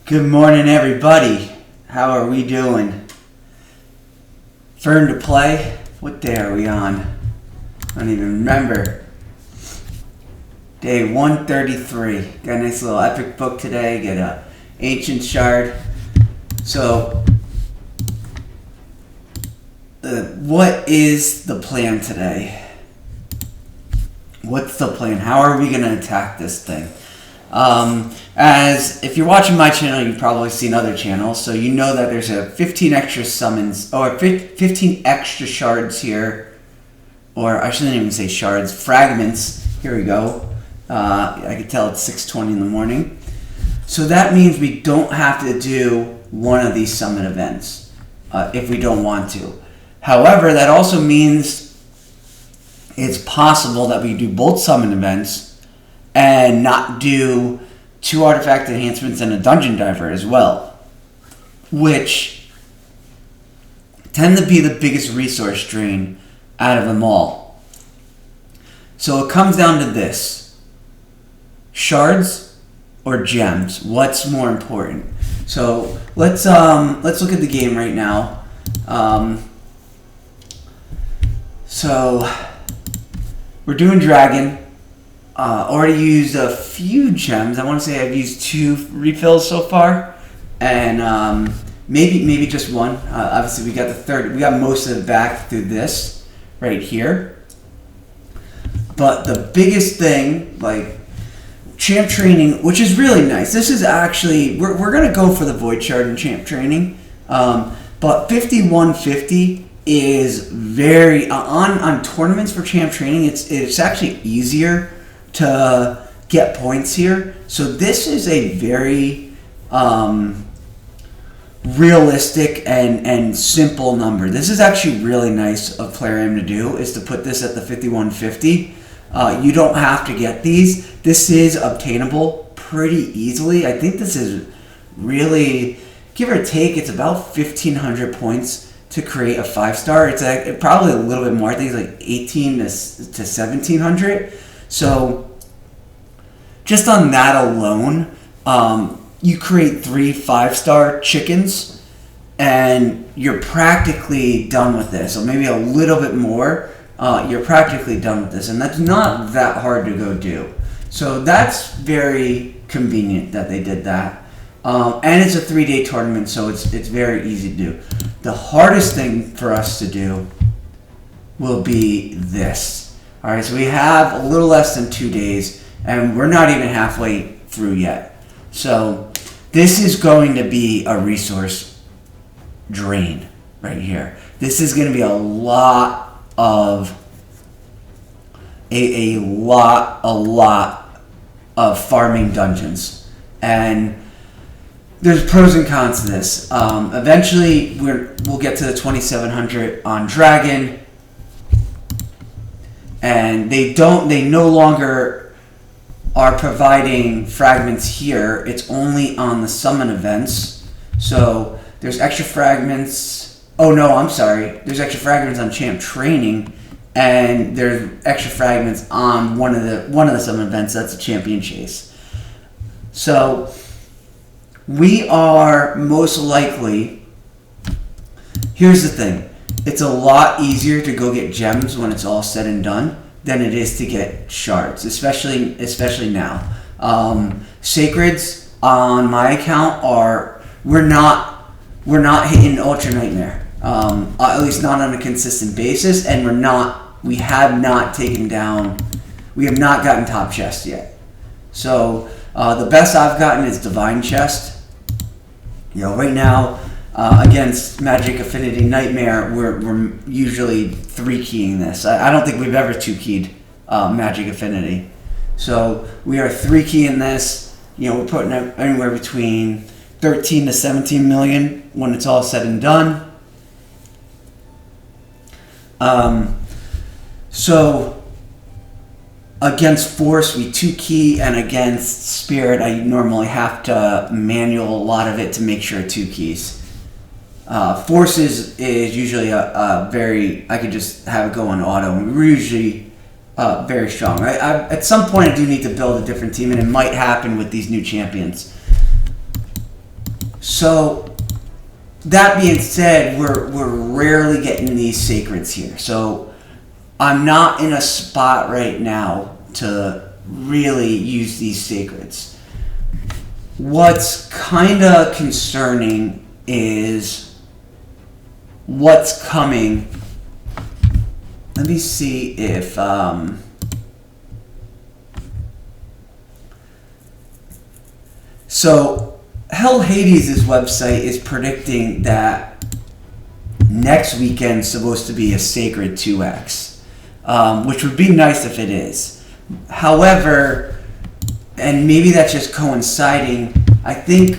Good morning, everybody. How are we doing? Fern2Play? What day are we on? I don't even remember. Day 133. Got a nice little epic book today. Get a ancient shard. So, what is the plan today? What's the plan? How are we going to attack this thing? As if you're watching my channel, you've probably seen other channels, so you know that there's a 15 extra summons, or 15 extra shards here, or I shouldn't even say shards, fragments. Here we go. I can tell it's 6:20 in the morning. So that means we don't have to do one of these summon events if we don't want to. However, that also means it's possible that we do both summon events and not do 2 artifact enhancements and a dungeon diver as well, which tend to be the biggest resource drain out of them all. So it comes down to this: shards or gems. What's more important? So let's look at the game right now. So we're doing dragon. Already used a few gems. I want to say I've used 2 refills so far, and maybe just one. Obviously, we got the third. We got most of it back through this right here. But the biggest thing, like champ training, which is really nice. This is actually we're gonna go for the void shard in champ training, but 5150 is very on tournaments for champ training. It's actually easier to get points here. So this is a very realistic and simple number. This is actually really nice of Player M to do, is to put this at the 5150. You don't have to get these. This is obtainable pretty easily. I think this is really, give or take, it's about 1,500 points to create a 5-star. It's probably a little bit more. I think it's like 18 to 1,700. So just on that alone, you create 3 5-star chickens and you're practically done with this. Or maybe a little bit more, you're practically done with this. And that's not that hard to go do. So that's very convenient that they did that. And it's a 3-day tournament, so it's very easy to do. The hardest thing for us to do will be this. All right, so we have a little less than 2 days, and we're not even halfway through yet. So this is going to be a resource drain right here. This is going to be a lot of a lot of farming dungeons, and there's pros and cons to this. Eventually, we'll get to the 2,700 on dragon. And they no longer are providing fragments here. It's only on the summon events. So there's extra fragments. Oh no, I'm sorry. There's extra fragments on champ training, and there's extra fragments on one of the summon events. That's a champion chase. So we are most likely. Here's the thing. It's a lot easier to go get gems when it's all said and done than it is to get shards, especially now. Sacreds on my account we're not hitting Ultra Nightmare, at least not on a consistent basis, and we have not gotten top chest yet. So the best I've gotten is Divine Chest. Right now, against Magic Affinity Nightmare, we're usually 3-keying this. I don't think we've ever 2-keyed Magic Affinity. So we are 3-keying this. We're putting anywhere between 13 to 17 million when it's all said and done. So against Force, we 2-key, and against Spirit, I normally have to manual a lot of it to make sure it 2-keys. Force is usually a very, I could just have it go on auto, and we're usually very strong. At some point, I do need to build a different team, and it might happen with these new champions. So that being said, we're rarely getting these sacreds here. So I'm not in a spot right now to really use these sacreds. What's kind of concerning is what's coming. Let me see if so Hell Hades' website is predicting that next weekend's supposed to be a sacred 2x, which would be nice if it is. However, and maybe that's just coinciding, I think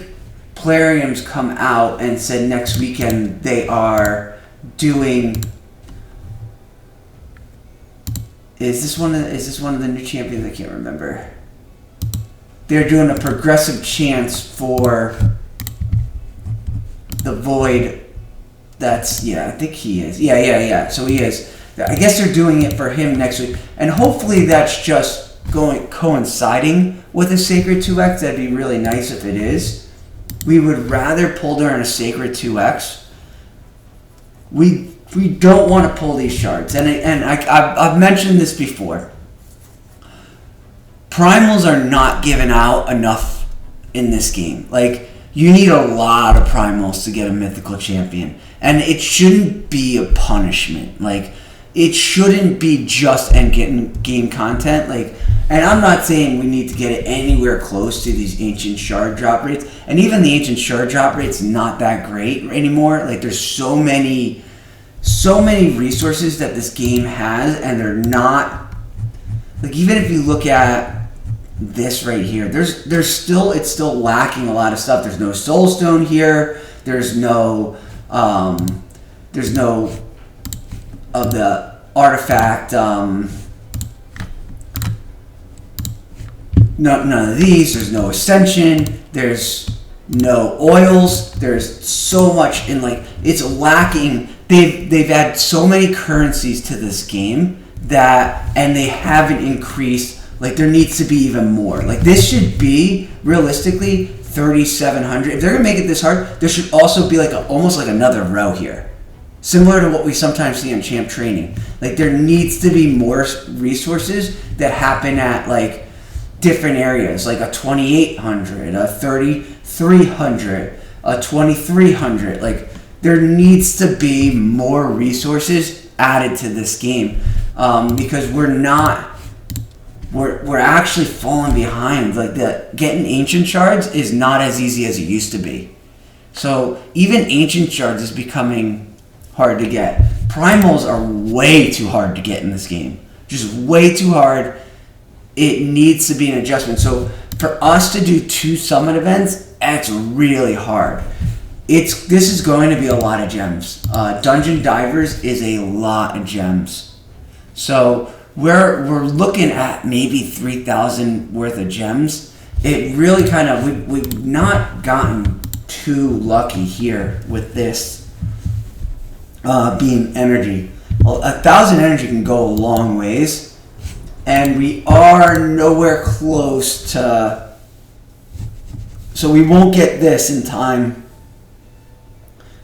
Plarium's come out and said next weekend they are doing. Is this one of the new champions? I can't remember. They're doing a progressive chance for the Void. That's, yeah, I think he is. Yeah. So he is. I guess they're doing it for him next week. And hopefully that's just coinciding with a Sacred 2X. That'd be really nice if it is. We would rather pull during a Sacred 2X. We don't want to pull these shards. And I've mentioned this before. Primals are not given out enough in this game. Like, you need a lot of primals to get a mythical champion. And it shouldn't be a punishment. Like, it shouldn't be just end game content. Like, and I'm not saying we need to get it anywhere close to these ancient shard drop rates. And even the ancient shard drop rate's not that great anymore. Like, there's so many resources that this game has, and they're not, like, even if you look at this right here, it's still lacking a lot of stuff. There's no soulstone here. There's no of the artifact. None of these. There's no ascension. There's no oils. There's so much in, like, it's lacking. They've added so many currencies to this game and they haven't increased. Like, there needs to be even more. Like, this should be realistically 3,700. If they're gonna make it this hard, there should also be almost like another row here, similar to what we sometimes see on Champ Training. Like, there needs to be more resources that happen at, like, different areas, like a 2,800, a 3,300, a 2,300. Like, there needs to be more resources added to this game, because we're actually falling behind. Like, getting ancient shards is not as easy as it used to be. So even ancient shards is becoming hard to get. Primals are way too hard to get in this game. Just way too hard. It needs to be an adjustment. So for us to do 2 summit events, that's really hard. This is going to be a lot of gems. Dungeon Divers is a lot of gems. So we're looking at maybe 3,000 worth of gems. It really kind of, we've not gotten too lucky here with this being energy. Well, 1,000 energy can go a long ways. And we are nowhere close to, so we won't get this in time.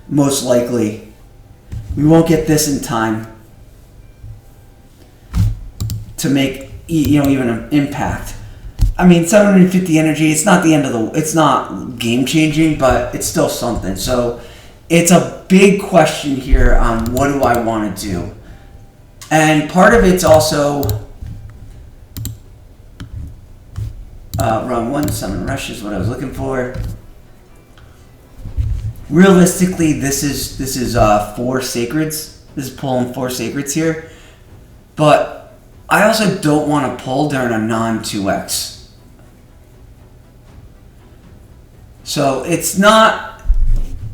Most likely, we won't get this in time to make even an impact. I mean, 750 energy. It's not the end of it's not game changing, but it's still something. So it's a big question here on what do I want to do, and part of it's also run 1 summon rush is what I was looking for. Realistically, this is 4 sacreds. This is pulling 4 sacreds here, but I also don't want to pull during a non-2x. So it's not.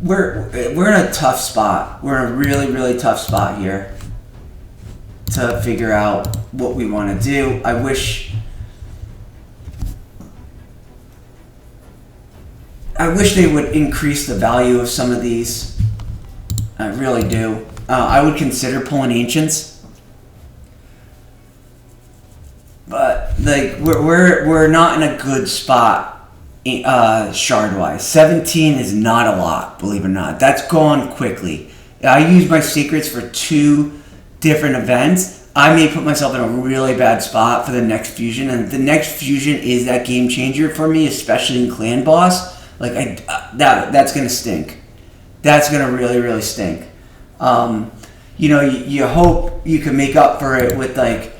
We're in a tough spot. We're in a really, really tough spot here to figure out what we want to do. I wish they would increase the value of some of these. I really do. I would consider pulling ancients, but like we're not in a good spot shard wise. 17 is not a lot, believe it or not. That's gone quickly. I use my secrets for 2 different events. I may put myself in a really bad spot for the next fusion, and the next fusion is that game changer for me, especially in clan boss. Like that's gonna stink. That's gonna really, really stink. You know, you hope you can make up for it with like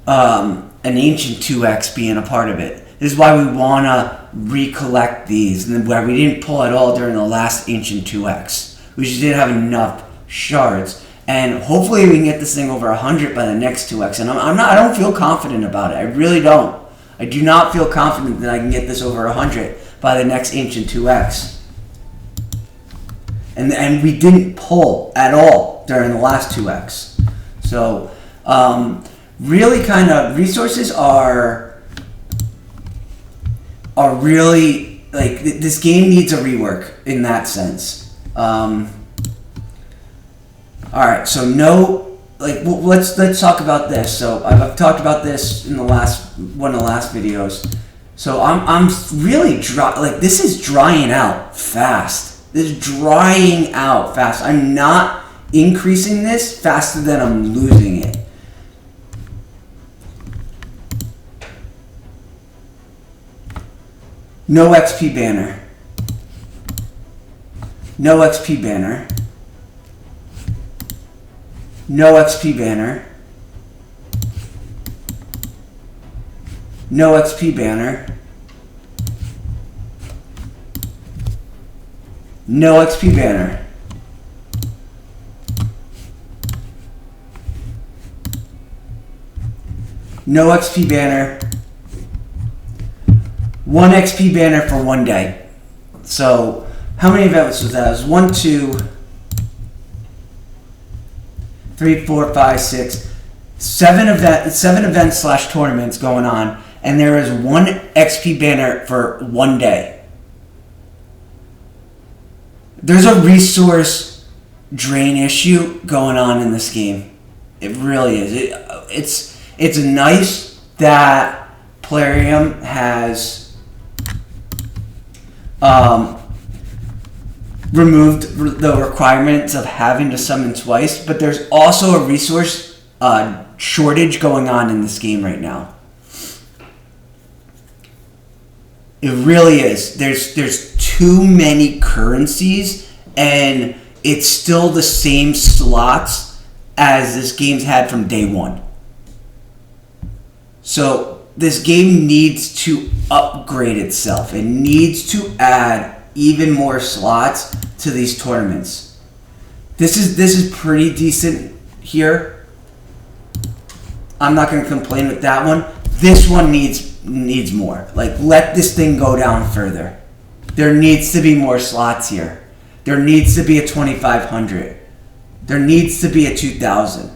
an ancient 2x being a part of it. This is why we wanna recollect these, and why we didn't pull it all during the last ancient 2x. We just didn't have enough shards, and hopefully we can get this thing over 100 by the next 2x. And I don't feel confident about it. I really don't. I do not feel confident that I can get this over 100 by the next ancient 2x. And we didn't pull at all during the last 2x. So really kind of resources are really, like, this game needs a rework in that sense. All right, so no, like, let's talk about this. So I've talked about this in one of the last videos. So I'm really dry. Like, this is drying out fast. This is drying out fast. I'm not increasing this faster than I'm losing it. No XP banner. No XP banner. No XP banner. No XP banner. No XP banner. No XP banner. 1 XP banner for 1 day. So how many events was that? It was 1, 2, 3, 4, 5, 6, 7 events / tournaments going on, and there is 1 XP banner for 1 day. There's a resource drain issue going on in this game. It really is. It's nice that Plarium has removed the requirements of having to summon twice, but there's also a resource shortage going on in this game right now. It really is. There's too many currencies, and it's still the same slots as this game's had from day one. So this game needs to upgrade itself. It needs to add even more slots to these tournaments. This is pretty decent here. I'm not going to complain with that one. This one needs more. Like, let this thing go down further. There needs to be more slots here. There needs to be a 2,500. There needs to be a 2,000.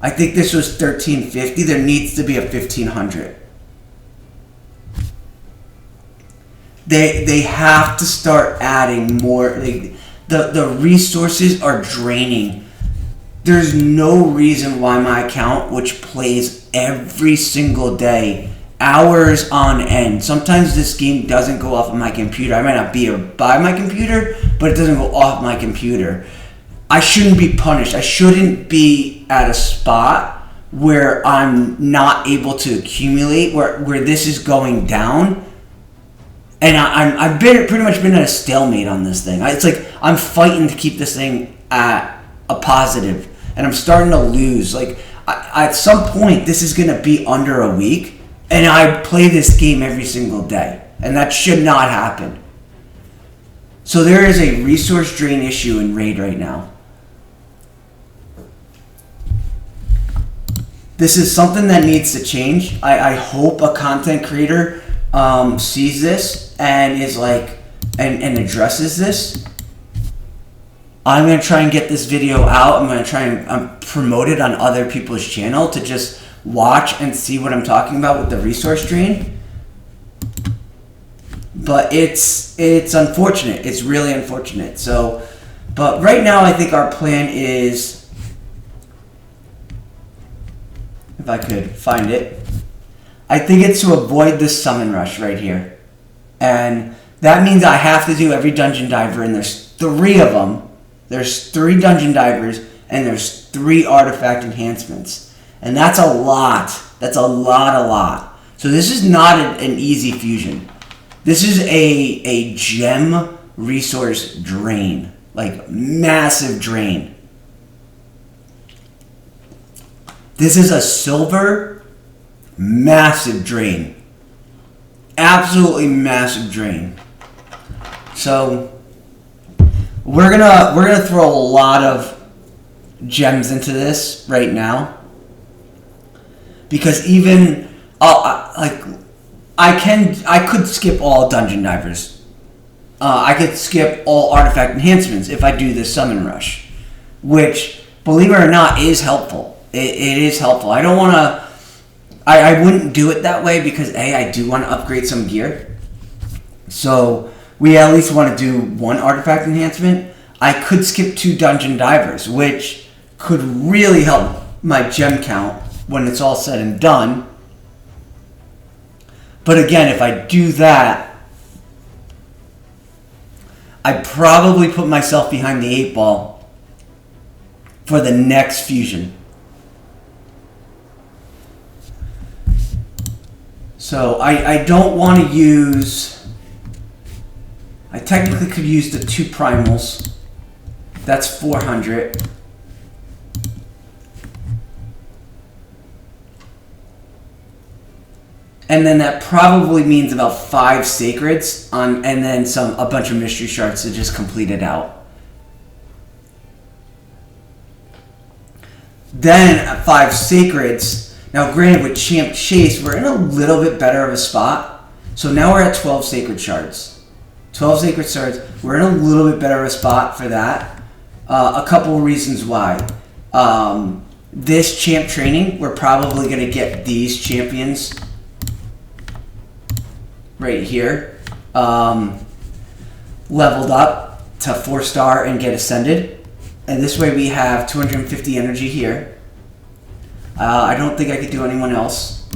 I think this was 1,350. There needs to be a 1,500. They have to start adding more. Like, the resources are draining. There's no reason why my account, which plays every single day, hours on end. Sometimes this game doesn't go off of my computer. I might not be by my computer, but it doesn't go off my computer. I shouldn't be punished. I shouldn't be at a spot where I'm not able to accumulate, where this is going down. And I've pretty much been at a stalemate on this thing. It's like I'm fighting to keep this thing at a positive, and I'm starting to lose. Like, at some point, this is going to be under a week, and I play this game every single day, and that should not happen. So there is a resource drain issue in Raid right now. This is something that needs to change. I hope a content creator sees this and is like, and addresses this. I'm going to try and get this video out. I'm going to try and promote it on other people's channel to just watch and see what I'm talking about with the resource drain. But it's unfortunate. It's really unfortunate. So, but right now I think our plan is, if I could find it, I think it's to avoid this summon rush right here. And that means I have to do every dungeon diver, and there's 3 of them. There's 3 dungeon divers, and there's 3 artifact enhancements. And that's a lot. That's a lot. So this is not an easy fusion. This is a gem resource drain. Like, massive drain. This is a silver massive drain. Absolutely massive drain. So we're gonna throw a lot of gems into this right now, because even I could skip all dungeon divers. I could skip all artifact enhancements if I do this summon rush, which, believe it or not, is helpful. It is helpful. I don't want to. I wouldn't do it that way because I do want to upgrade some gear. So we at least want to do 1 artifact enhancement. I could skip 2 dungeon divers, which could really help my gem count when it's all said and done. But again, if I do that, I probably put myself behind the 8 ball for the next fusion. So I don't want to use... I technically could use the 2 primals. That's 400. And then that probably means about 5 sacreds and then a bunch of mystery shards to just complete it out. Then at 5 sacreds... Now, granted, with Champ Chase, we're in a little bit better of a spot. So now we're at 12 Sacred Shards. 12 Sacred Shards. We're in a little bit better of a spot for that. A couple of reasons why. This Champ training, we're probably going to get these champions right here leveled up to 4-star and get ascended. And this way we have 250 energy here. I don't think I could do anyone else.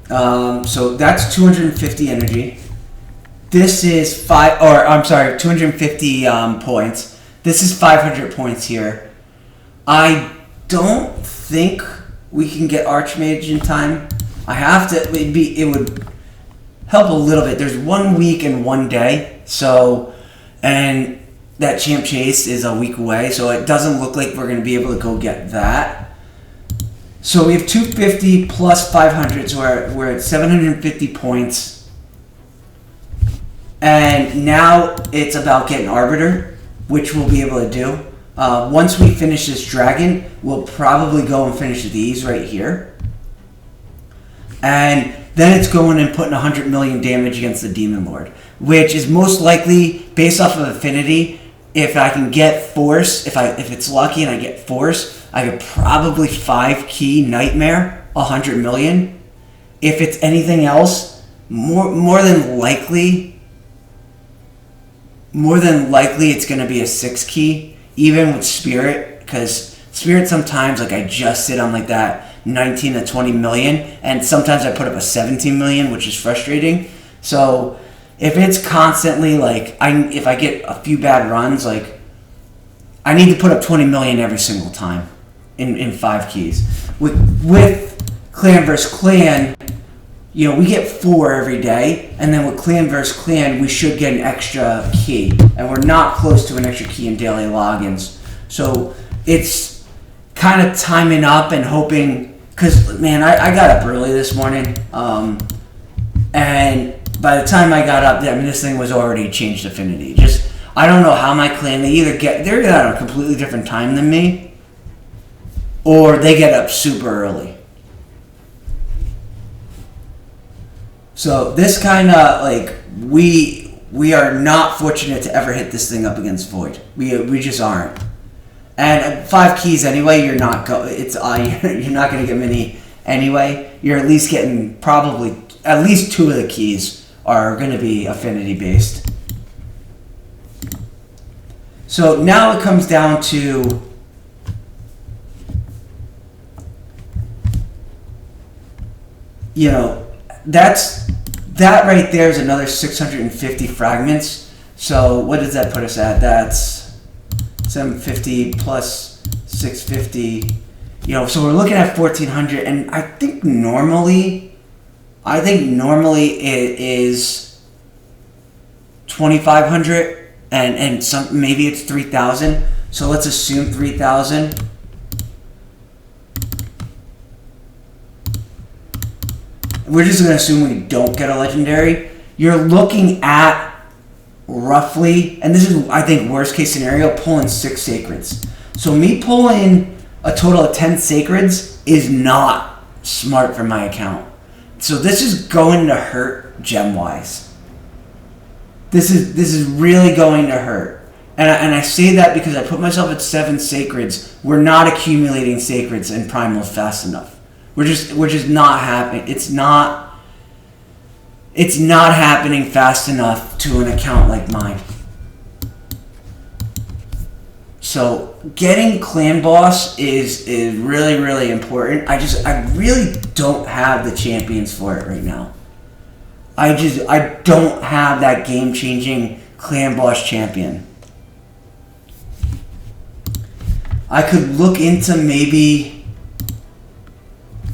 So that's 250 energy. This is 250 points. This is 500 points here. I don't think we can get Archmage in time. I have to. It would help a little bit. There's 1 week and 1 day. So. And that Champ Chase is a week away, so it doesn't look like we're going to be able to go get that. So we have 250 plus 500, so we're at 750 points. And now it's about getting Arbiter, which we'll be able to do. Once we finish this dragon, we'll probably go and finish these right here. And then it's going and putting 100 million damage against the Demon Lord, which is most likely based off of affinity. If I can get Force, if it's lucky and I get Force, I could probably 5-key Nightmare 100 million. If it's anything else, more than likely it's going to be a 6-key, even with Spirit, because Spirit sometimes, like, I just sit on like that 19 to 20 million, and sometimes I put up a 17 million, which is frustrating. So if it's constantly like, if I get a few bad runs, like, I need to put up 20 million every single time in 5 keys. With clan versus clan, you know, we get 4 every day, and then with clan versus clan, we should get an extra key, and we're not close to an extra key in daily logins. So it's kind of timing up and hoping. Because, man, I got up early this morning, and by the time I got up, I mean, this thing was already changed affinity. Just, I don't know how my clan, they're either at a completely different time than me, or they get up super early. So this kind of, like, we are not fortunate to ever hit this thing up against Void. We just aren't. And at 5 keys anyway, you're not going to get many anyway. You're at least getting probably at least 2 of the keys are going to be affinity based. So now it comes down to you know, that right there is another 650 fragments. So what does that put us at? That's 750 plus 650. You know, so we're looking at 1400, and I think normally it is 2500, and some maybe it's 3000. So let's assume 3000. We're just gonna assume we don't get a legendary. You're looking at roughly, and this is I think worst case scenario, pulling 6 sacreds. So me pulling a total of 10 sacreds is not smart for my account. So this is going to hurt gem wise. This is really going to hurt. And I say that because I put myself at 7 sacreds. We're not accumulating sacreds and primals fast enough. We're just not happening. It's not happening fast enough to an account like mine. So getting clan boss is really, really important. I really don't have the champions for it right now. I don't have that game changing clan boss champion. I could look into maybe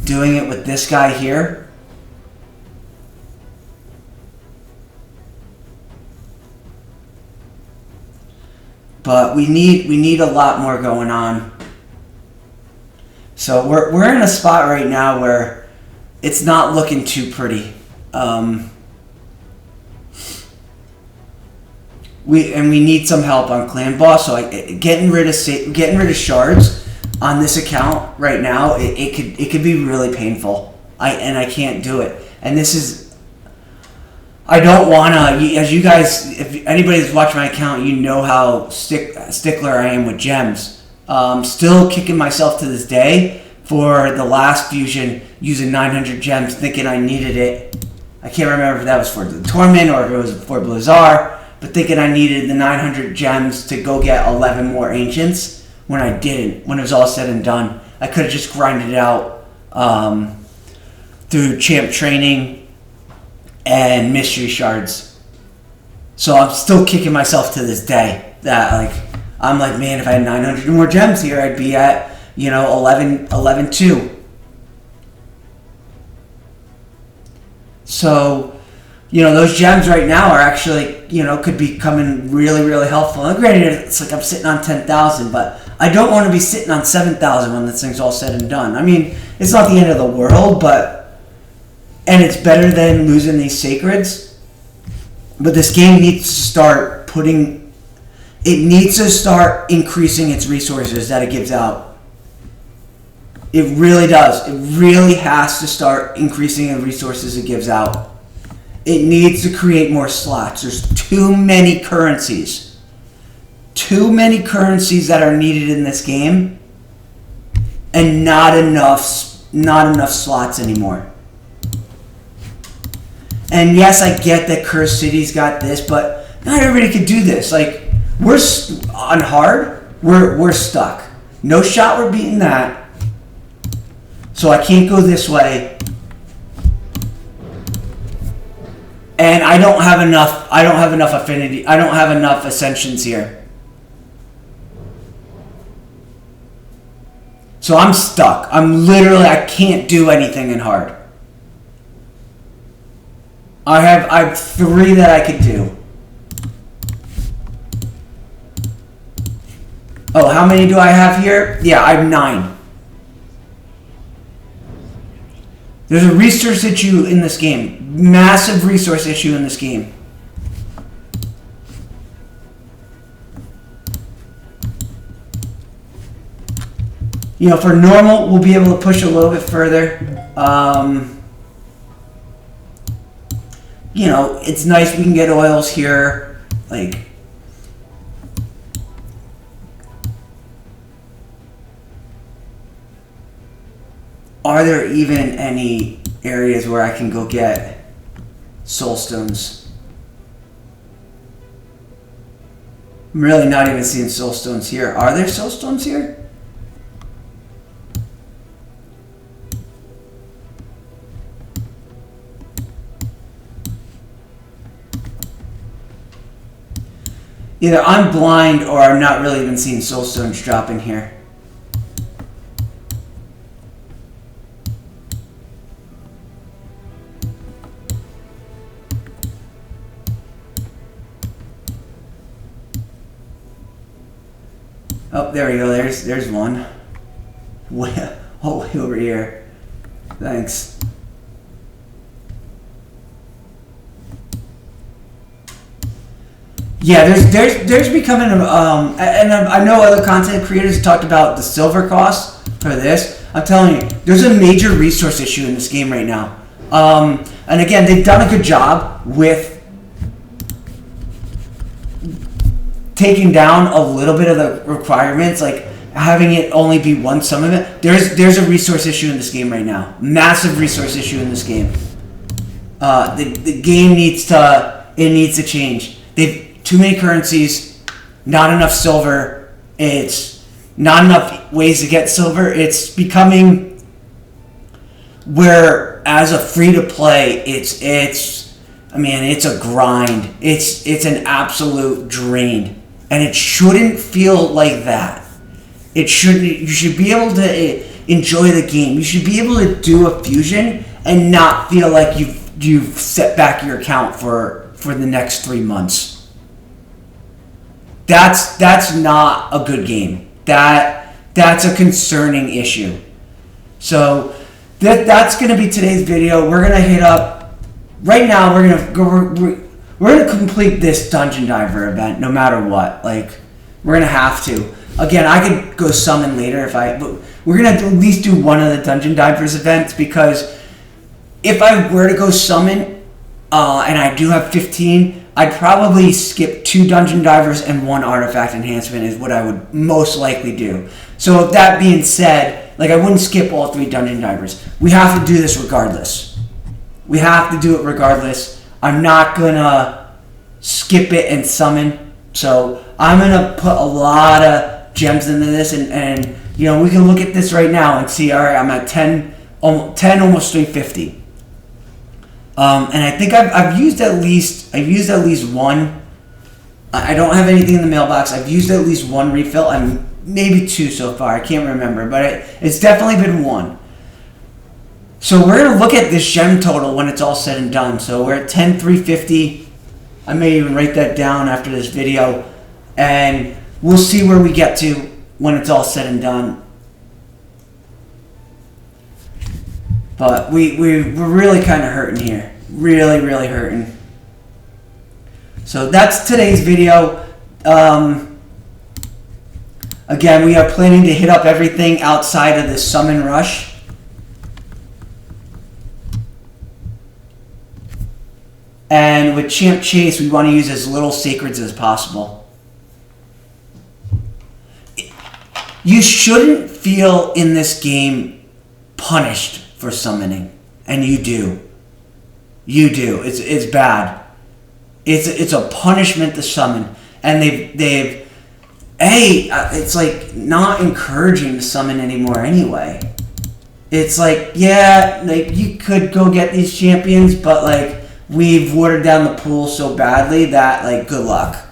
doing it with this guy here. But we need a lot more going on. So we're in a spot right now where it's not looking too pretty. We need some help on clan boss. So getting rid of shards on this account right now, it could be really painful. I can't do it. And this is, I don't want to, as you guys, if anybody that's watched my account, you know how stickler I am with gems. Still kicking myself to this day for the last fusion using 900 gems, thinking I needed it. I can't remember if that was for the Torment or if it was for Blizzard, but thinking I needed the 900 gems to go get 11 more Ancients when I didn't. When it was all said and done, I could have just grinded it out through champ training and mystery shards. So I'm still kicking myself to this day that I'm like, man, if I had 900 more gems here, I'd be at 11-2. So those gems right now are actually could be coming really, really helpful. And granted, it's like I'm sitting on 10,000, but I don't want to be sitting on 7,000 when this thing's all said and done. I mean, it's not the end of the world, and it's better than losing these sacreds. But this game needs to start increasing its resources that it gives out. It really does. It really has to start increasing the resources it gives out. It needs to create more slots. There's too many currencies. Too many currencies that are needed in this game, and not enough slots anymore. And yes, I get that Cursed City's got this, but not everybody can do this. Like, we're on hard, we're stuck. No shot we're beating that. So I can't go this way. And I don't have enough affinity. I don't have enough ascensions here. So I'm stuck. I can't do anything in hard. I have 3 that I could do. Oh, how many do I have here? Yeah, I have 9. There's a resource issue in this game. Massive resource issue in this game. For normal, we'll be able to push a little bit further. It's nice we can get oils here. Are there even any areas where I can go get soul stones? I'm really not even seeing soul stones here. Are there soul stones here? Either I'm blind or I'm not really even seeing soulstones dropping here. Oh, there we go. There's one. Way over here. Thanks. Yeah, there's becoming and I know other content creators have talked about the silver cost for this. I'm telling you, there's a major resource issue in this game right now. And again, they've done a good job with taking down a little bit of the requirements, like having it only be one summon. There's a resource issue in this game right now. Massive resource issue in this game. The game needs to change. They've too many currencies, not enough silver. It's not enough ways to get silver. It's becoming where as a free to play, it's a grind. It's an absolute drain, and it shouldn't feel like that. It shouldn't. You should be able to enjoy the game. You should be able to do a fusion and not feel like you've set back your account for the next 3 months. That's not a good game. That's a concerning issue. So that's going to be today's video. We're going to hit up right now. We're going to complete this Dungeon Diver event no matter what. Like, we're going to have to. Again, I could go summon later but we're going to at least do one of the Dungeon Divers events, because if I were to go summon and I do have 15, I'd probably skip 2 Dungeon Divers and 1 Artifact Enhancement is what I would most likely do. So with that being said, like, I wouldn't skip all 3 Dungeon Divers. We have to do this regardless. We have to do it regardless. I'm not going to skip it and summon. So I'm going to put a lot of gems into this, and you know, we can look at this right now and see, all right, I'm at 10 almost 350. And I think I've used at least one. I don't have anything in the mailbox. I've used at least 1 refill. I'm maybe 2 so far. I can't remember, but it's definitely been 1. So we're gonna look at this gem total when it's all said and done. So we're at 10,350. I may even write that down after this video, and we'll see where we get to when it's all said and done. But we're really kind of hurting here. Really, really hurting. So that's today's video. Again, we are planning to hit up everything outside of the Summon Rush. And with Champ Chase, we want to use as little sacreds as possible. You shouldn't feel in this game punished for summoning, and you do. You do. It's bad. It's a punishment to summon, and it's like not encouraging to summon anymore anyway. It's like, yeah, like you could go get these champions, but like we've watered down the pool so badly that like good luck.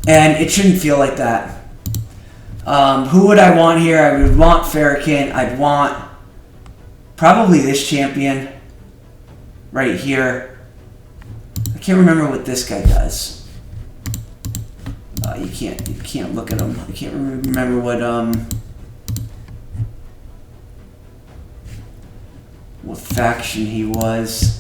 And it shouldn't feel like that. Who would I want here? I would want Farrakhan. I'd want probably this champion right here. I can't remember what this guy does. You can't look at him. I can't remember what faction he was.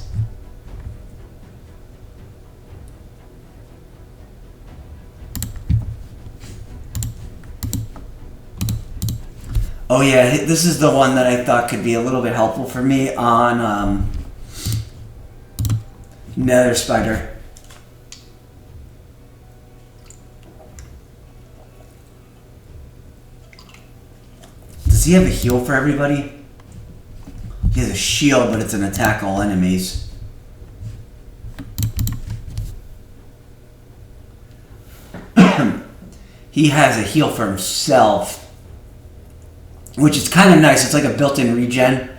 Oh yeah, this is the one that I thought could be a little bit helpful for me on Nether Spider. Does he have a heal for everybody? He has a shield, but it's an attack all enemies. He has a heal for himself, which is kind of nice. It's like a built-in regen.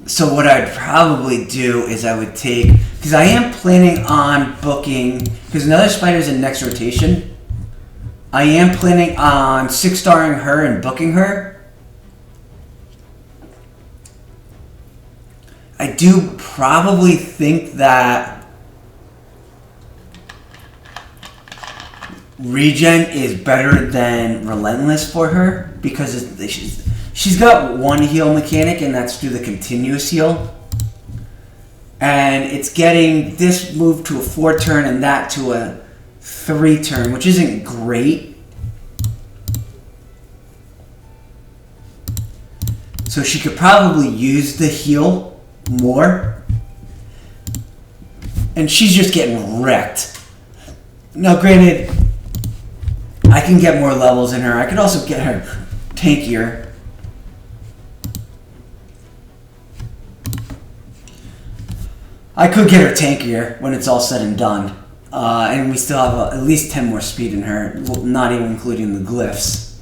So what I'd probably do is I would take, because I am planning on booking, because another spider's in next rotation. I am planning on 6-starring her and booking her. I do probably think that Regen is better than Relentless for her, because she's got one heal mechanic, and that's through the continuous heal. And it's getting this move to a 4-turn and that to a 3-turn, which isn't great. So she could probably use the heal more. And she's just getting wrecked. Now, granted, I can get more levels in her. I could also get her tankier. I could get her tankier when it's all said and done. And we still have at least 10 more speed in her, not even including the glyphs.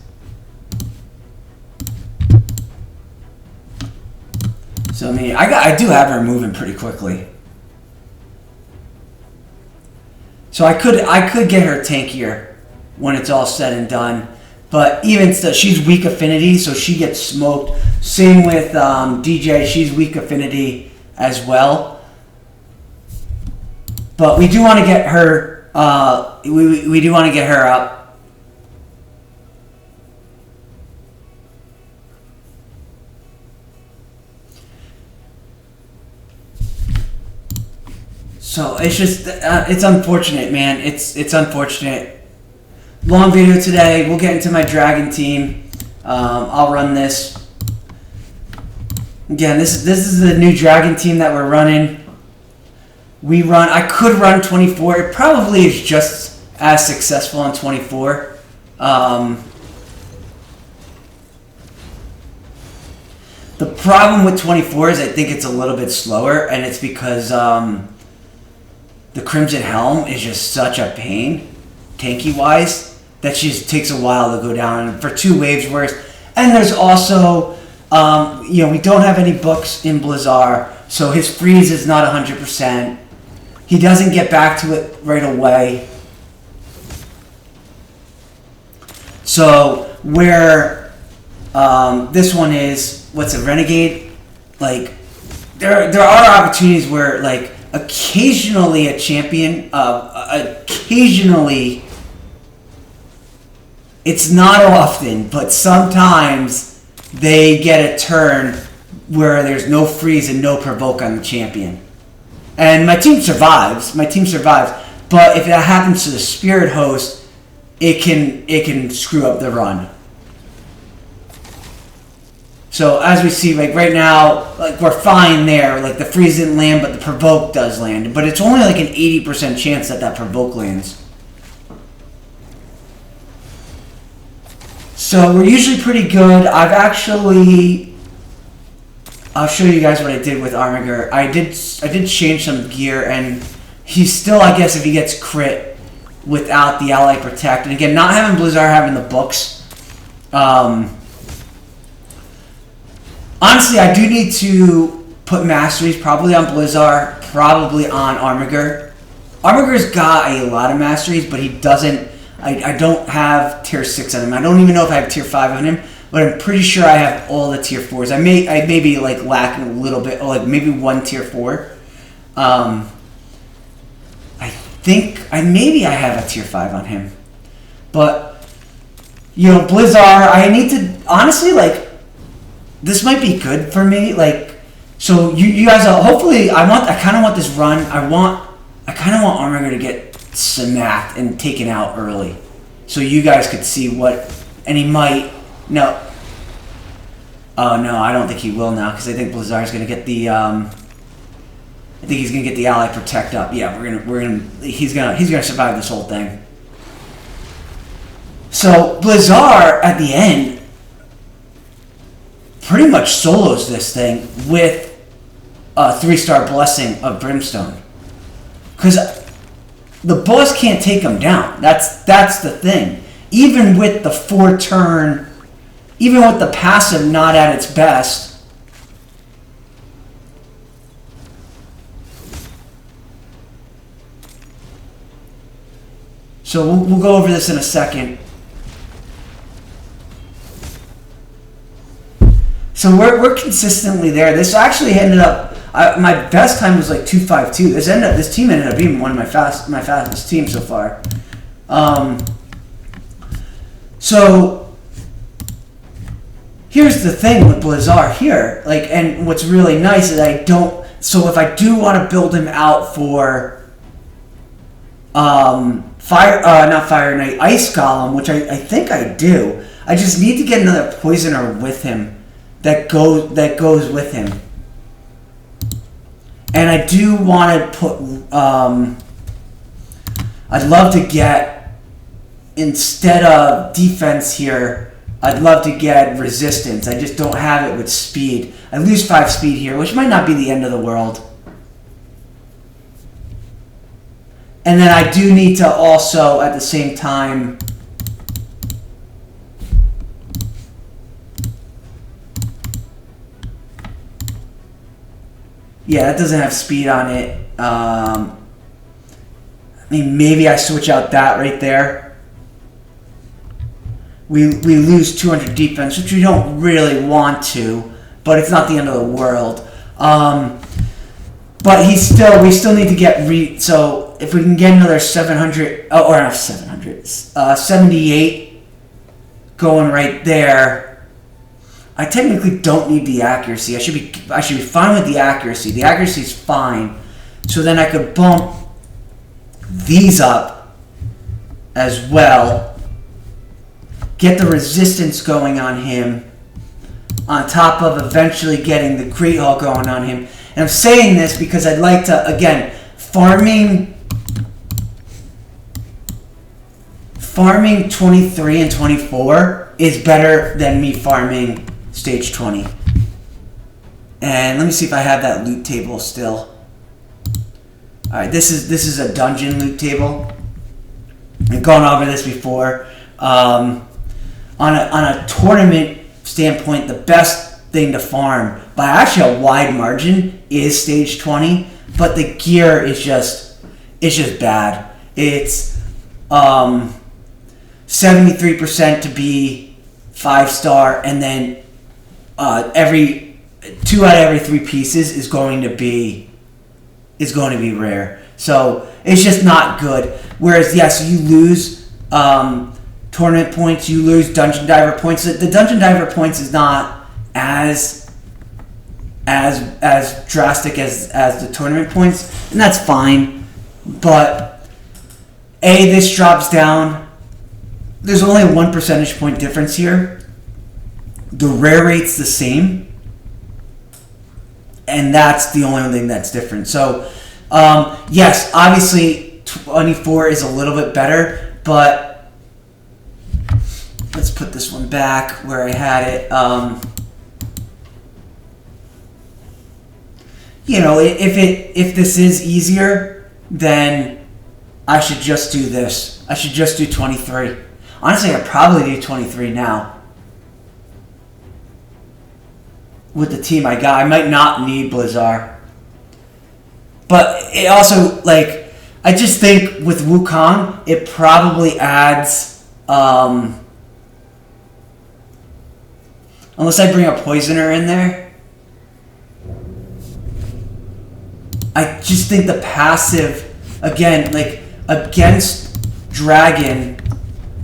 So I mean, I do have her moving pretty quickly. So I could get her tankier when it's all said and done. But even still, she's weak affinity, so she gets smoked. Same with DJ, she's weak affinity as well. But we do want to get her. We do want to get her up. So it's just it's unfortunate, man. It's unfortunate. Long video today. We'll get into my dragon team. I'll run this. Again, this is the new dragon team that we're running. I could run 24. It probably is just as successful on 24. The problem with 24 is I think it's a little bit slower, and it's because the Crimson Helm is just such a pain, tanky-wise, that she just takes a while to go down for 2 waves worth. And there's also, we don't have any books in Blizzard, so his freeze is not 100%. He doesn't get back to it right away. So where this one is, what's a Renegade? Like there are opportunities where like occasionally a champion, occasionally, it's not often, but sometimes they get a turn where there's no freeze and no provoke on the champion. And my team survives. But if that happens to the Spirit Host, it can screw up the run. So as we see, like right now, like we're fine there. Like the freeze didn't land, but the provoke does land. But it's only like an 80% chance that provoke lands. So we're usually pretty good. I'll show you guys what I did with Armiger. I did change some gear, and he's still, I guess, if he gets crit without the Ally Protect. And again, not having Blizzard, having the books. Honestly, I do need to put masteries probably on Blizzard, probably on Armiger. Armiger's got a lot of masteries, but he doesn't. I don't have tier 6 on him. I don't even know if I have tier 5 on him. But I'm pretty sure I have all the tier 4s. I may be like lacking a little bit, or like maybe 1 tier 4. I think I have a tier 5 on him. But Blizzard, I need to honestly like this might be good for me. Like so you guys hopefully I kind of want this run. I kind of want Armiger to get smacked and taken out early. So you guys could see what, and he might. No. Oh no, I don't think he will now, because I think Blizzard's gonna get the I think he's gonna get the Ally Protect up. Yeah, he's gonna survive this whole thing. So Blizzard at the end pretty much solos this thing with a 3-star Blessing of Brimstone. Because the boss can't take him down. That's the thing. Even with the 4-turn, even with the passive not at its best, So we'll go over this in a second. So we're consistently there. This actually ended up, my best time was like 2:52. This team ended up being one of my fastest teams so far. So here's the thing with Blizzard here, and what's really nice is so if I do want to build him out for not Fire Knight, Ice Golem, which I think I do, I just need to get another Poisoner with him that goes with him. And I do want to put I'd love to get, instead of defense here, I'd love to get resistance. I just don't have it with speed. I lose 5 speed here, which might not be the end of the world. And then I do need to also, at the same time, yeah, that doesn't have speed on it. I mean, maybe I switch out that right there. We lose 200 defense, which we don't really want to, but it's not the end of the world. But we still need to get so if we can get another 700, or not 700, 78 going right there. I technically don't need the accuracy. I should be fine with the accuracy. The accuracy is fine. So then I could bump these up as well. Get the resistance going on him, on top of eventually getting the Great Hall going on him. And I'm saying this because I'd like to, again, farming 23 and 24 is better than me farming stage 20. And let me see if I have that loot table still. Alright, this is a dungeon loot table. I've gone over this before. On a tournament standpoint, the best thing to farm by actually a wide margin is stage 20, but the gear is just bad. It's 73% to be 5-star, and then every 2 out of every 3 pieces is going to be rare. So it's just not good. Whereas yes, you lose tournament points, you lose dungeon diver points. The dungeon diver points is not as drastic as the tournament points, and that's fine. But this drops down. There's only a 1 percentage point difference here. The rare rate's the same, and that's the only thing that's different. So yes, obviously 24 is a little bit better, but let's put this one back where I had it. If this is easier, then I should just do this. I should just do 23. Honestly, I'd probably do 23 now. With the team I got, I might not need Blizzard. But it also, I just think with Wukong, it probably adds, unless I bring a Poisoner in there, I just think the passive, again, against Dragon,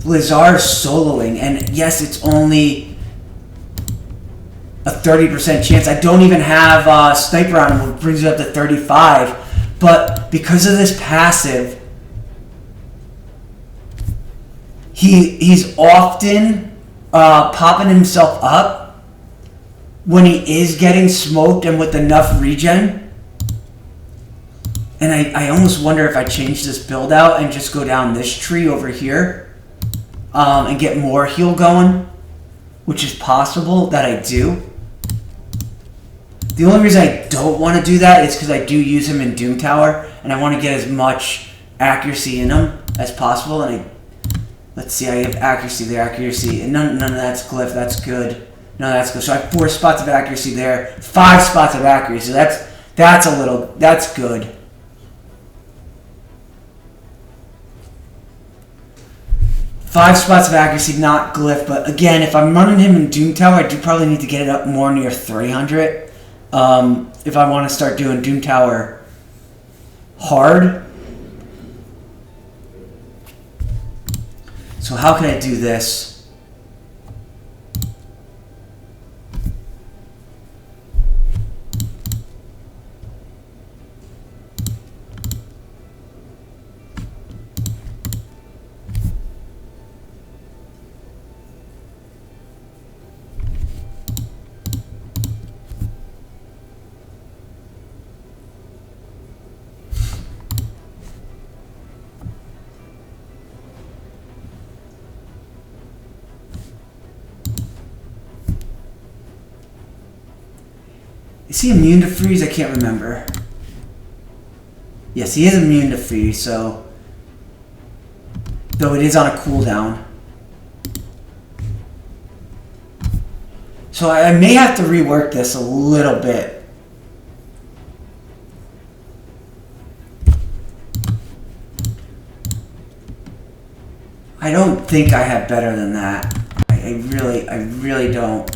Blizzard is soloing, and yes, it's only a 30% chance. I don't even have Sniper on him, which brings it up to 35, but because of this passive, he's often popping himself up when he is getting smoked and with enough regen. And I almost wonder if I change this build out and just go down this tree over here and get more heal going, which is possible that I do. The only reason I don't want to do that is because I do use him in Doom Tower, and I want to get as much accuracy in him as possible. And let's see, I have accuracy, and none of that's glyph. That's good. No, that's good. So I have 4 spots of accuracy there, 5 spots of accuracy. That's good. 5 spots of accuracy, not glyph, but again, if I'm running him in Doom Tower, I do probably need to get it up more near 300 if I want to start doing Doom Tower hard. So how can I do this? Is he immune to freeze? I can't remember. Yes, he is immune to freeze, so... Though it is on a cooldown. So I may have to rework this a little bit. I don't think I have better than that. I really don't.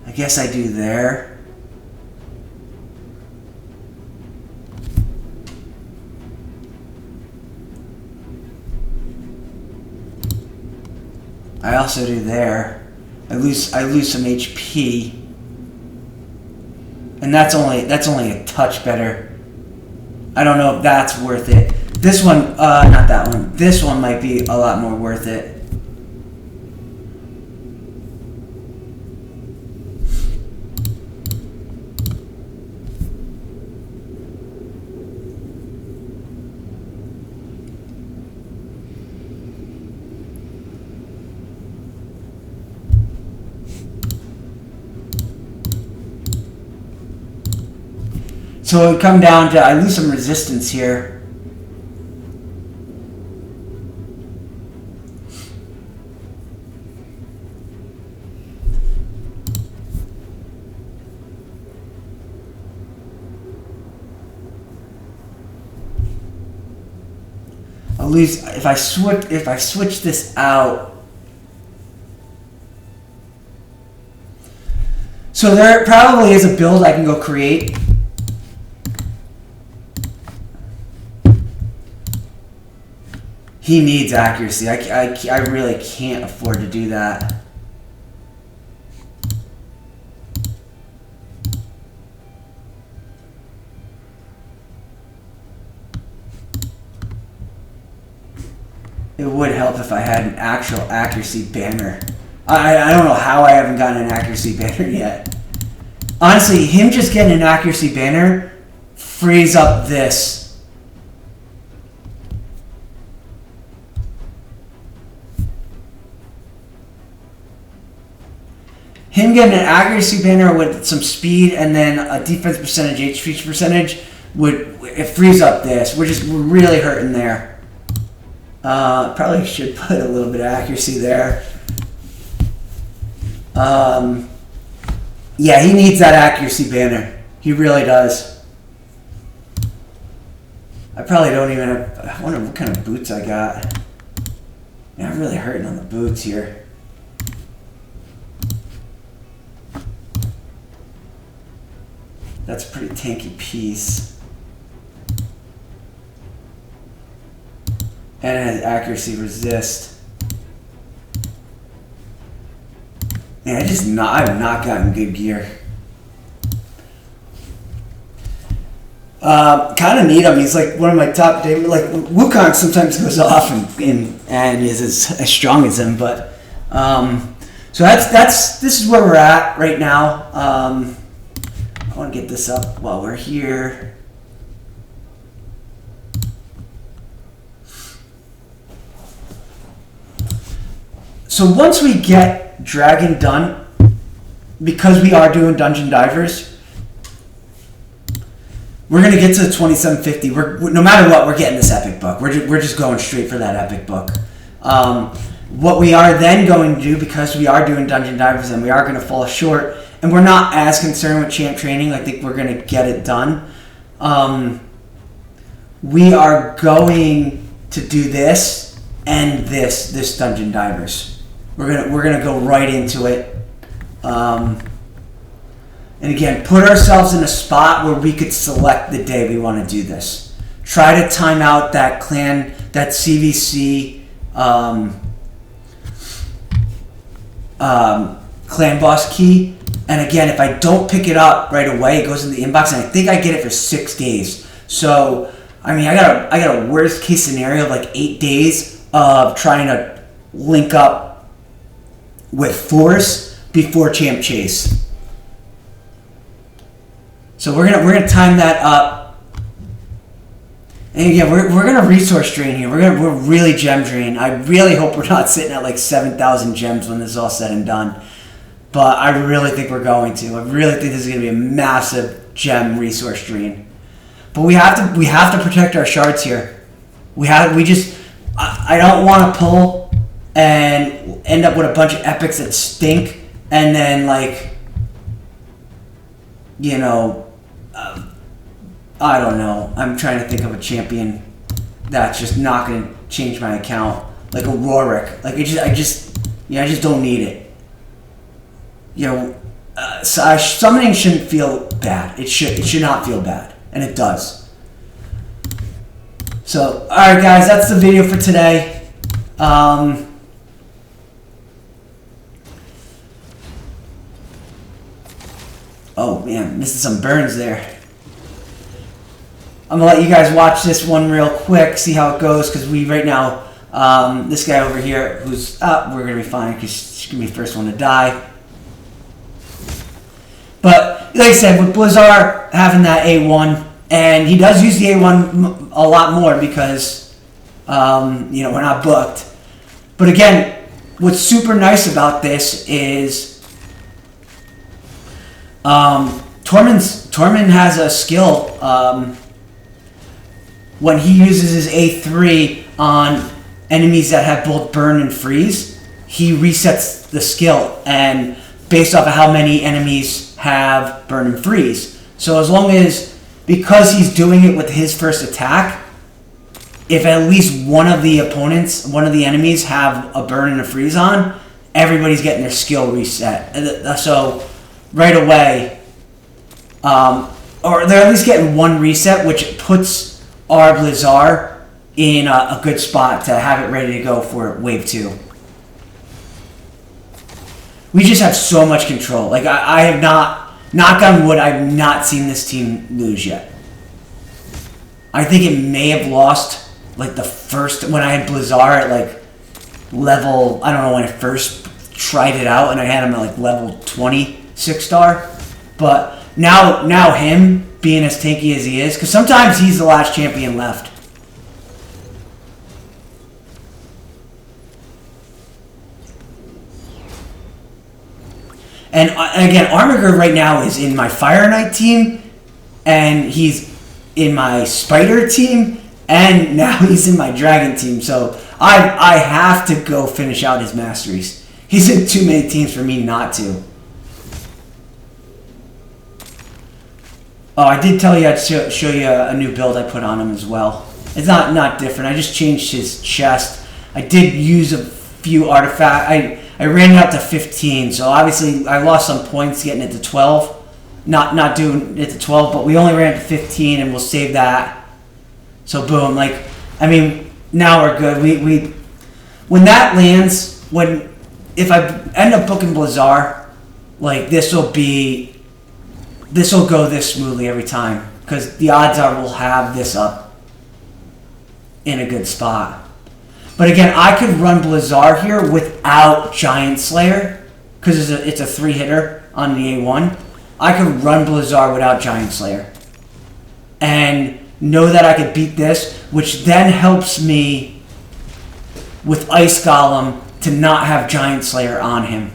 I guess I do there. I also do there. I lose some HP. And that's only a touch better. I don't know if that's worth it. This one, not that one. This one might be a lot more worth it. So it would come down to, I lose some resistance here. I'll lose if I switch this out. So there probably is a build I can go create. He needs accuracy. I really can't afford to do that. It would help if I had an actual accuracy banner. I don't know how I haven't gotten an accuracy banner yet. Honestly, him just getting an accuracy banner frees up this. Him getting an accuracy banner with some speed and then a defense percentage, HP percentage, it frees up this. We're really hurting there. Probably should put a little bit of accuracy there. Yeah, he needs that accuracy banner. He really does. I probably don't even have... I wonder what kind of boots I got. Yeah, I'm really hurting on the boots here. That's a pretty tanky piece. And it has accuracy resist. Man, I have not gotten good gear. Kind of need him. He's like one of my top David. Like Wukong sometimes goes off and is as strong as him, but so this is where we're at right now. I want to get this up while we're here. So once we get Dragon done, because we are doing Dungeon Divers, we're going to get to the 2750. No matter what, we're getting this epic book. We're just going straight for that epic book. What we are then going to do, because we are doing Dungeon Divers and we are going to fall short, and we're not as concerned with champ training, I think we're going to get it done. We are going to do this and this Dungeon Divers. We're gonna go right into it. And again, put ourselves in a spot where we could select the day we want to do this. Try to time out that clan, that CVC clan boss key. And again, if I don't pick it up right away, it goes in the inbox, and I think I get it for 6 days. So, I mean, I got a worst case scenario of like 8 days of trying to link up with Force before Champ Chase. So we're gonna time that up. And again, we're gonna resource drain here. We're really gem drain. I really hope we're not sitting at like 7,000 gems when this is all said and done. But I really think we're going to. I really think this is gonna be a massive gem resource drain. But we have to protect our shards here. I don't want to pull and end up with a bunch of epics that stink, and then like, you know, I don't know. I'm trying to think of a champion that's just not going to change my account, like a Rorik. Like I just don't need it. You know, summoning shouldn't feel bad. It should not feel bad, and it does. So, all right, guys, that's the video for today. Oh man, missing some burns there. I'm gonna let you guys watch this one real quick, see how it goes, because we right now, this guy over here, who's up, we're gonna be fine because she's gonna be the first one to die. But like I said, with Blizzard having that A1, and he does use the A1 a lot more because, you know, we're not booked. But again, what's super nice about this is Tormund has a skill. When he uses his A3 on enemies that have both burn and freeze, he resets the skill, and based off of how many enemies have burn and freeze. So as long as, because he's doing it with his first attack, if at least one of the opponents, one of the enemies have a burn and a freeze on, everybody's getting their skill reset. So right away, or they're at least getting one reset, which puts our Blizzard in a good spot to have it ready to go for Wave 2. We just have so much control. Like, I have not, knock on wood, I have not seen this team lose yet. I think it may have lost, like, the first, when I had Blizzard at, like, level, I don't know when I first tried it out, and I had him at, like, level 26 star. But now him being as tanky as he is, because sometimes he's the last champion left. And again, Armiger right now is in my Fire Knight team, and he's in my Spider team, and now he's in my Dragon team. So I have to go finish out his masteries. He's in too many teams for me not to. Oh, I did tell you I'd show you a new build I put on him as well. It's not different. I just changed his chest. I did use a few artifacts. I ran it up to 15, so obviously I lost some points getting it to 12. Not doing it to 12, but we only ran it to 15, and we'll save that. So boom, like, I mean, now we're good. We when that lands, if I end up booking Blizzard, like this will go this smoothly every time, because the odds are we'll have this up in a good spot. But again, I could run Blizzard here without Giant Slayer, because it's a 3-hitter on the A1. I could run Blizzard without Giant Slayer and know that I could beat this, which then helps me with Ice Golem to not have Giant Slayer on him.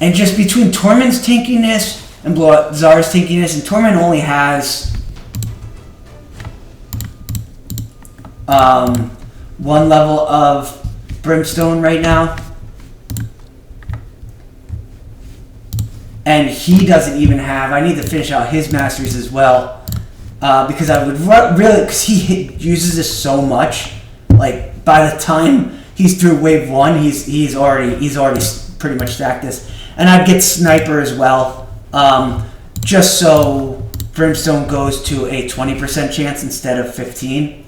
And just between Tormund's tankiness and Blizzard's tankiness, and Tormund only has one level of Brimstone right now. And he doesn't even have, I need to finish out his masteries as well. Because I would really, because he uses this so much. Like, by the time he's through wave 1, he's already pretty much stacked this. And I'd get Sniper as well. Just so Brimstone goes to a 20% chance instead of 15.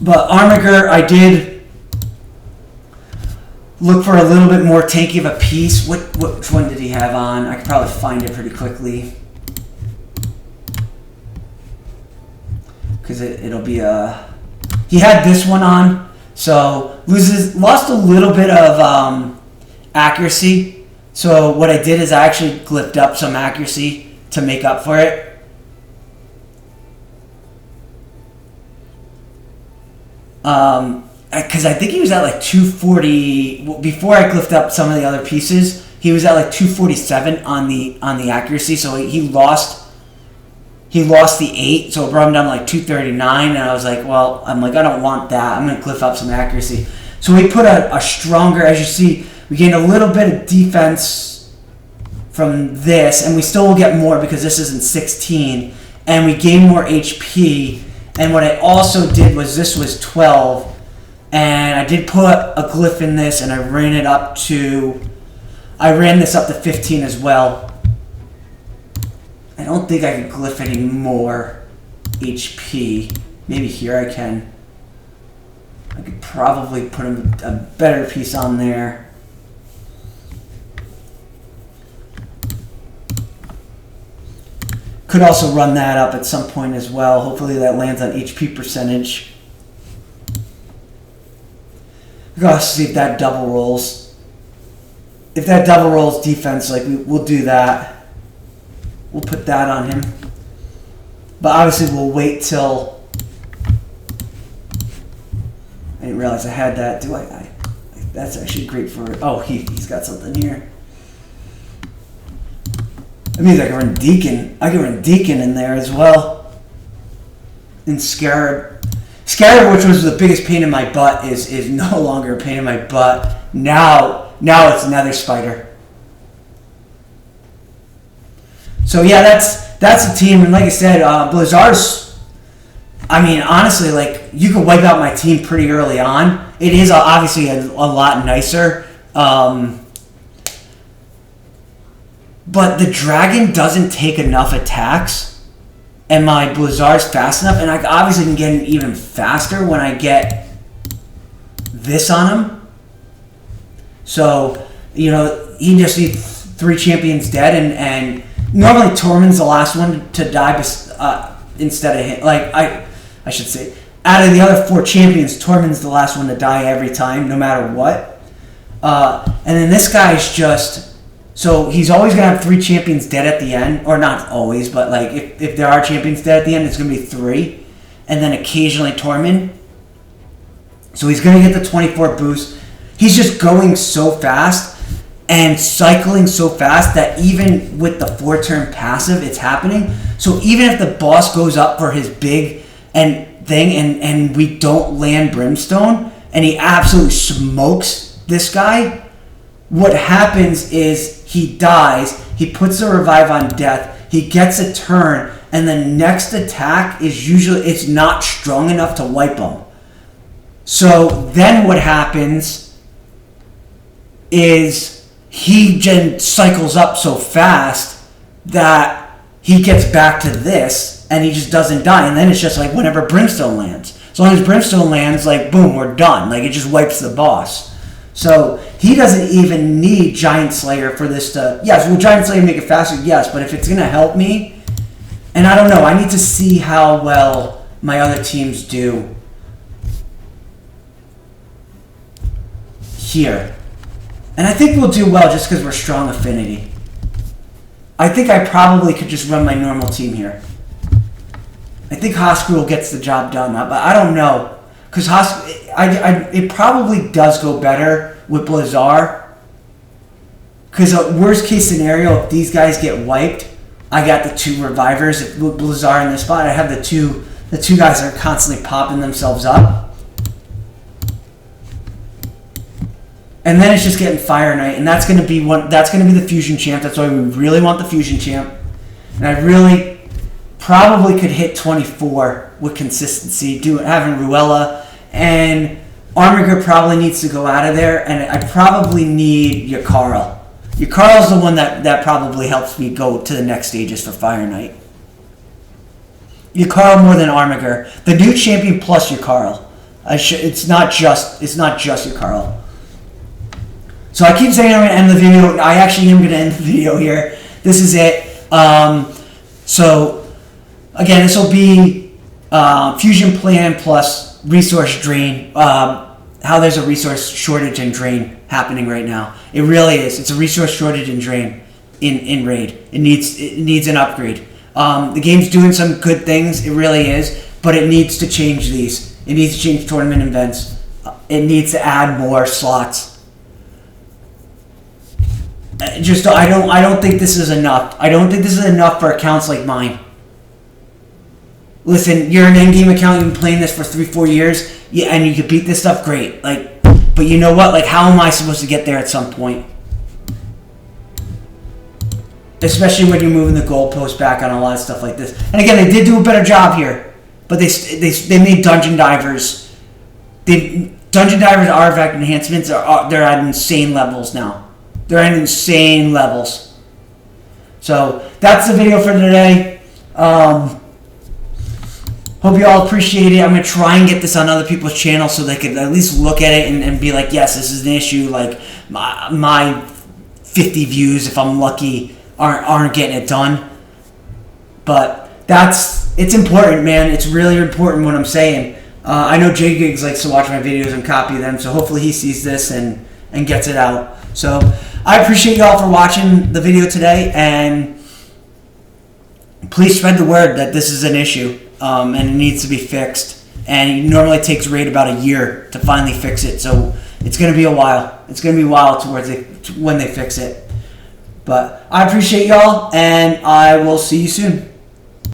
But Armiger, I did look for a little bit more tanky of a piece. Which one did he have on? I could probably find it pretty quickly. Because it'll be a... He had this one on, so lost a little bit of accuracy. So what I did is I actually glyphed up some accuracy to make up for it. Because I think he was at like 240 before I glyphed up some of the other pieces. He was at like 247 on the accuracy, so he lost the 8, so it brought him down to like 239. And I was like, well, I don't want that. I'm gonna glyph up some accuracy. So we put a stronger, as you see, we gained a little bit of defense from this, and we still will get more because this isn't 16, and we gain more HP. And what I also did was this was 12, and I did put a glyph in this, and I ran this up to 15 as well. I don't think I could glyph any more HP. Maybe here I can. I could probably put a better piece on there. Could also run that up at some point as well. Hopefully that lands on HP percentage. We're going to see if that double rolls. If that double rolls defense, we'll do that. We'll put that on him. But obviously we'll wait till... I didn't realize I had that. Do I? That's actually great for... Oh, he's got something here. That means I can run Deacon. I can run Deacon in there as well. And Scarab. Scarab, which was the biggest pain in my butt, is no longer a pain in my butt. Now it's Nether Spider. So yeah, that's the team. And like I said, Blizzard's, I mean, honestly, you can wipe out my team pretty early on. It is obviously a lot nicer. But the dragon doesn't take enough attacks, and my Blizzard's fast enough, and I obviously can get him even faster when I get this on him. So, he just needs 3 champions dead, and normally Tormund's the last one to die instead of him. I should say, out of the other 4 champions, Tormund's the last one to die every time, no matter what. And then this guy's just... So he's always going to have 3 champions dead at the end. Or not always, but if there are champions dead at the end, it's going to be 3. And then occasionally Tormund. So he's going to get the 24 boost. He's just going so fast and cycling so fast that even with the 4-turn passive, it's happening. So even if the boss goes up for his big and we don't land Brimstone, and he absolutely smokes this guy, what happens is he dies, he puts a revive on death, he gets a turn, and the next attack is usually, it's not strong enough to wipe him. So then what happens is he cycles up so fast that he gets back to this, and he just doesn't die, and then it's just whenever Brimstone lands. As long as Brimstone lands, boom, we're done. It just wipes the boss. So he doesn't even need Giant Slayer for this to... Yes, will Giant Slayer make it faster? Yes, but if it's going to help me... And I don't know, I need to see how well my other teams do here. And I think we'll do well just because we're strong affinity. I think I probably could just run my normal team here. I think Hoskrull gets the job done, but I don't know. Because it probably does go better with Blizzard. Because worst case scenario, if these guys get wiped, I got the 2 revivers. If Blizzard in this spot, I have the two guys that are constantly popping themselves up. And then it's just getting Fire Knight, and that's gonna be the fusion champ. That's why we really want the fusion champ. And I really probably could hit 24 with consistency, having Ruella, and Armiger probably needs to go out of there, and I probably need Yakarl. Yakarl's the one that probably helps me go to the next stages for Fire Knight. Yakarl more than Armiger. The new champion plus Yakarl. It's not just Yakarl. So I keep saying I'm going to end the video. I actually am going to end the video here. This is it. So again, this will be fusion plan plus resource drain. How there's a resource shortage and drain happening right now. It really is. It's a resource shortage and drain in Raid. It needs an upgrade. The game's doing some good things. It really is, but it needs to change these. It needs to change tournament events. It needs to add more slots. I don't think this is enough. I don't think this is enough for accounts like mine. Listen, you're an in-game account. You've been playing this for 3-4 years, and you can beat this stuff. Great, but you know what? How am I supposed to get there at some point? Especially when you're moving the goalpost back on a lot of stuff like this. And again, they did do a better job here, but they made Dungeon Divers. Dungeon Divers artifact enhancements they're at insane levels now. They're at insane levels. So that's the video for today. Hope you all appreciate it. I'm going to try and get this on other people's channels so they could at least look at it and be like, yes, this is an issue. My 50 views, if I'm lucky, aren't getting it done. But it's important, man. It's really important what I'm saying. I know J-Gigs likes to watch my videos and copy them, so hopefully he sees this and gets it out. So I appreciate you all for watching the video today, and please spread the word that this is an issue and it needs to be fixed. And it normally takes Raid about a year to finally fix it, so it's going to be a while. It's going to be a while when they fix it. But I appreciate y'all, and I will see you soon.